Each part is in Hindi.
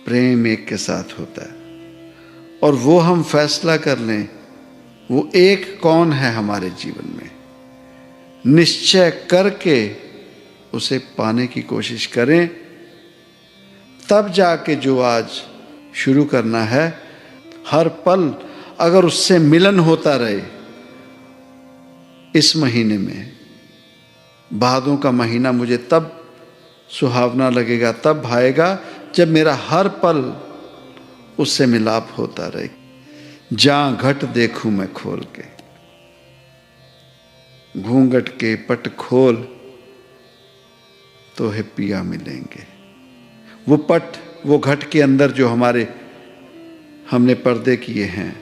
प्रेम एक के साथ होता है, और वो हम फैसला कर लें वो एक कौन है हमारे जीवन में, निश्चय करके उसे पाने की कोशिश करें, तब जाके जो आज शुरू करना है, हर पल अगर उससे मिलन होता रहे। इस महीने में, भादों का महीना मुझे तब सुहावना लगेगा, तब भाएगा जब मेरा हर पल उससे मिलाप होता रहे। जहाँ घट देखूं मैं खोल के, घूंघट के पट खोल तो है पिया मिलेंगे। वो पट, वो घट के अंदर जो हमने पर्दे किए हैं,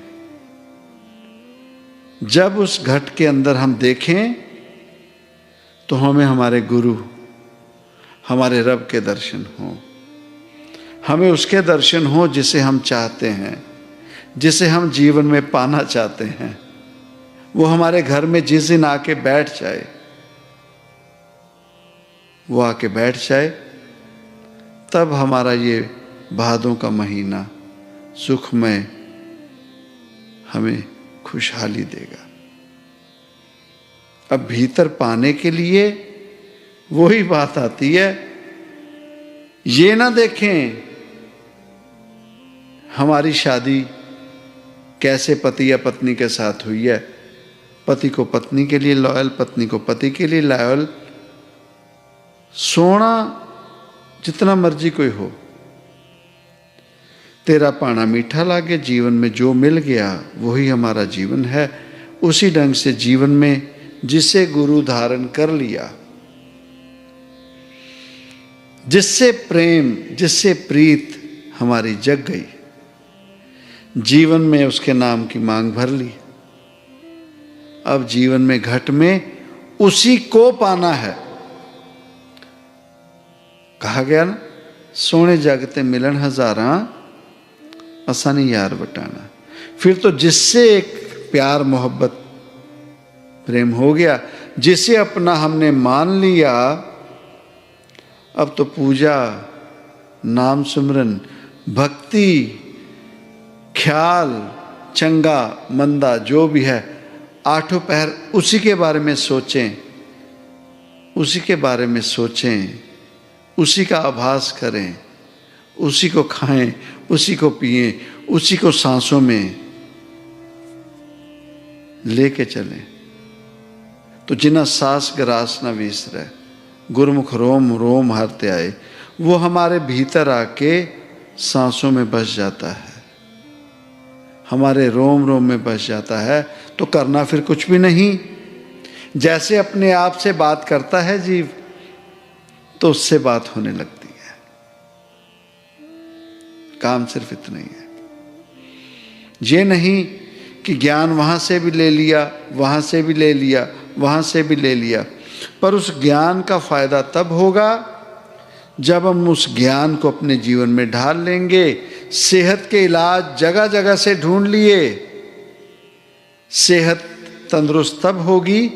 जब उस घट के अंदर हम देखें तो हमें हमारे गुरु, हमारे रब के दर्शन हो, हमें उसके दर्शन हो जिसे हम चाहते हैं, जिसे हम जीवन में पाना चाहते हैं। वो हमारे घर में जिस दिन आके बैठ जाए, वो आके बैठ जाए, तब हमारा ये भादों का महीना सुखमय हमें खुशहाली देगा। अब भीतर पाने के लिए वही बात आती है, ये ना देखें हमारी शादी कैसे पति या पत्नी के साथ हुई है, पति को पत्नी के लिए लॉयल, पत्नी को पति के लिए लॉयल। सोना जितना मर्जी कोई हो, तेरा पाना मीठा लागे, जीवन में जो मिल गया वही हमारा जीवन है। उसी ढंग से जीवन में जिसे गुरु धारण कर लिया, जिससे प्रेम, जिससे प्रीत हमारी जग गई, जीवन में उसके नाम की मांग भर ली। अब जीवन में घट में उसी को पाना है। कहा गया ना, सोने जागते मिलन हजारा, आसानी यार बटाना। फिर तो जिससे एक प्यार मोहब्बत प्रेम हो गया, जिसे अपना हमने मान लिया, अब तो पूजा, नाम सिमरन, भक्ति, ख्याल, चंगा मंदा जो भी है, आठों पहर उसी के बारे में सोचें, उसी के बारे में सोचें, उसी का आभास करें, उसी को खाएं, उसी को पिएं, उसी को सांसों में लेके चलें। तो जिना सास ग्रास न विसरै, गुरमुख रोम रोम हरते आए, वो हमारे भीतर आके सांसों में बस जाता है, हमारे रोम रोम में बस जाता है। तो करना फिर कुछ भी नहीं, जैसे अपने आप से बात करता है जीव, तो उससे बात होने लगती है। काम सिर्फ इतना ही है। ये नहीं कि ज्ञान वहां से भी ले लिया, वहां से भी ले लिया, वहां से भी ले लिया, पर उस ज्ञान का फायदा तब होगा जब हम उस ज्ञान को अपने जीवन में ढाल लेंगे। सेहत के इलाज जगह जगह से ढूंढ लिए, सेहत तंदुरुस्त तब होगी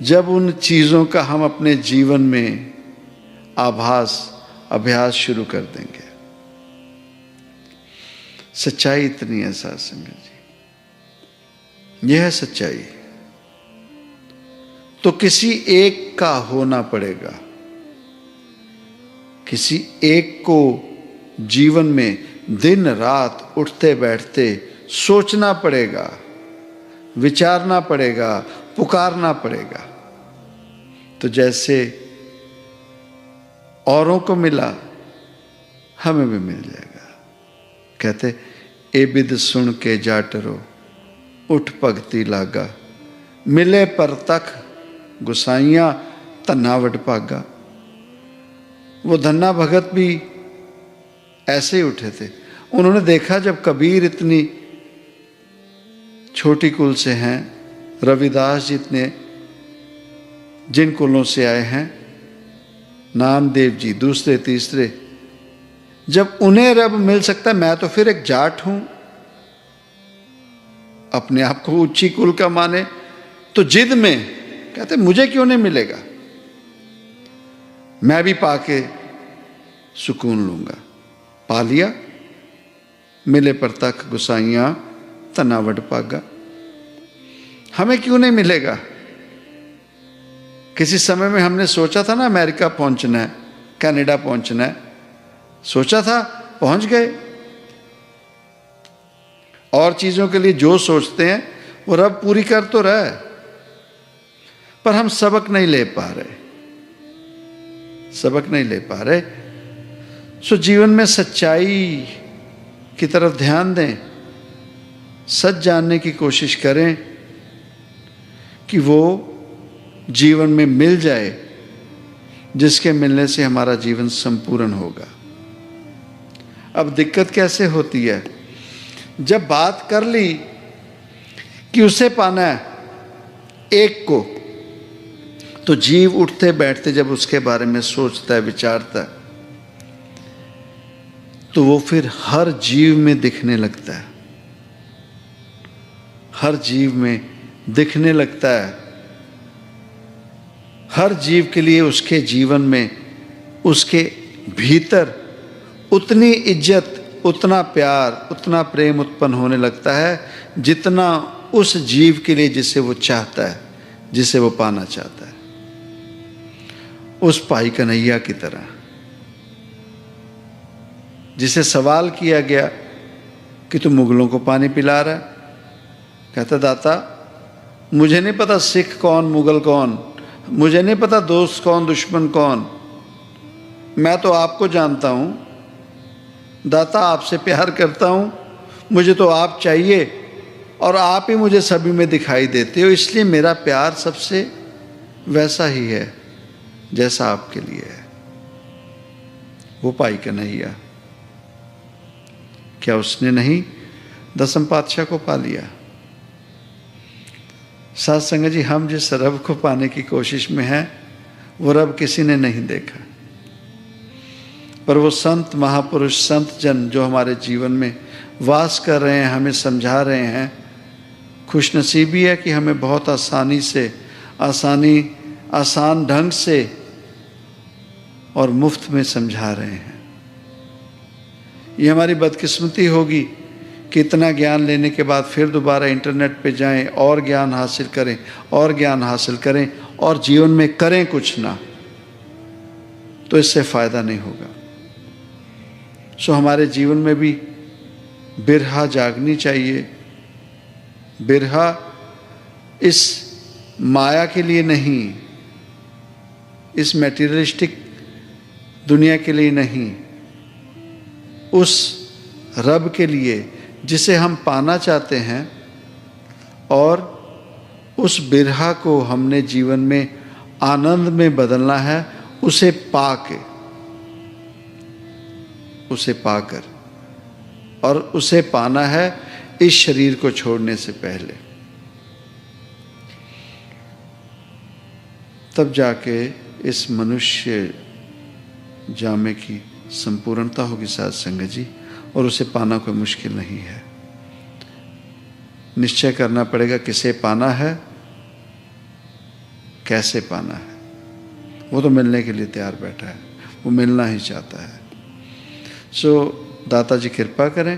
जब उन चीज़ों का हम अपने जीवन में आभास, अभ्यास शुरू कर देंगे। सच्चाई इतनी है साथ संगत जी, यह है सच्चाई। तो किसी एक का होना पड़ेगा, किसी एक को जीवन में दिन रात उठते बैठते सोचना पड़ेगा, विचारना पड़ेगा, पुकारना पड़ेगा। तो जैसे औरों को मिला, हमें भी मिल जाएगा। कहते ए बिद सुन के जाटरो, उठ भगति लागा, मिले पर तक गुसाइयां धन्ना वड भागा। वो धन्ना भगत भी ऐसे ही उठे थे। उन्होंने देखा जब कबीर इतनी छोटी कुल से हैं, रविदास जितने जिन कुलों से आए हैं, नामदेव जी दूसरे तीसरे, जब उन्हें रब मिल सकता है, मैं तो फिर एक जाट हूं, अपने आप को ऊंची कुल का माने, तो जिद में कहते मुझे क्यों नहीं मिलेगा, मैं भी पाके सुकून लूंगा। पा लिया, मिले परतख गुसाइयाँ तनावट पागा। हमें क्यों नहीं मिलेगा? किसी समय में हमने सोचा था ना अमेरिका पहुंचना है, कनाडा पहुंचना है, सोचा था, पहुंच गए। और चीजों के लिए जो सोचते हैं वो रब पूरी कर तो रहा है, पर हम सबक नहीं ले पा रहे, सबक नहीं ले पा रहे। सो जीवन में सच्चाई की तरफ ध्यान दें, सच जानने की कोशिश करें कि वो जीवन में मिल जाए जिसके मिलने से हमारा जीवन संपूर्ण होगा। अब दिक्कत कैसे होती है? जब बात कर ली कि उसे पाना है एक को, तो जीव उठते बैठते जब उसके बारे में सोचता है, विचारता है, तो वो फिर हर जीव में दिखने लगता है, हर जीव में दिखने लगता है। हर जीव के लिए उसके जीवन में, उसके भीतर उतनी इज्जत, उतना प्यार, उतना प्रेम उत्पन्न होने लगता है जितना उस जीव के लिए जिसे वो चाहता है, जिसे वो पाना चाहता है। उस भाई कन्हैया की तरह जिसे सवाल किया गया कि तू मुगलों को पानी पिला रहा है, कहता दाता मुझे नहीं पता सिख कौन मुगल कौन, मुझे नहीं पता दोस्त कौन दुश्मन कौन, मैं तो आपको जानता हूं दाता, आपसे प्यार करता हूं, मुझे तो आप चाहिए और आप ही मुझे सभी में दिखाई देते हो, इसलिए मेरा प्यार सबसे वैसा ही है जैसा आपके लिए है। वो भाई कन्हैया, क्या उसने नहीं दसम पातशाह को पा लिया? साथ संगत जी, हम जिस रब को पाने की कोशिश में हैं वो रब किसी ने नहीं देखा, पर वो संत महापुरुष, संत जन जो हमारे जीवन में वास कर रहे हैं, हमें समझा रहे हैं। खुशनसीबी है कि हमें बहुत आसानी से, आसान ढंग से और मुफ्त में समझा रहे हैं। ये हमारी बदकिस्मती होगी कि इतना ज्ञान लेने के बाद फिर दोबारा इंटरनेट पे जाएं और ज्ञान हासिल करें और ज्ञान हासिल करें और जीवन में करें कुछ ना, तो इससे फ़ायदा नहीं होगा। सो हमारे जीवन में भी बिरहा जागनी चाहिए। बिरहा इस माया के लिए नहीं, इस मैटीरियलिस्टिक दुनिया के लिए नहीं, उस रब के लिए जिसे हम पाना चाहते हैं, और उस बिरहा को हमने जीवन में आनंद में बदलना है, उसे पाकर और उसे पाना है इस शरीर को छोड़ने से पहले। तब जाके इस मनुष्य जामे की संपूर्णता होगी साथ संगत जी, और उसे पाना कोई मुश्किल नहीं है। निश्चय करना पड़ेगा किसे पाना है, कैसे पाना है। वो तो मिलने के लिए तैयार बैठा है, वो मिलना ही चाहता है। सो दाता जी कृपा करें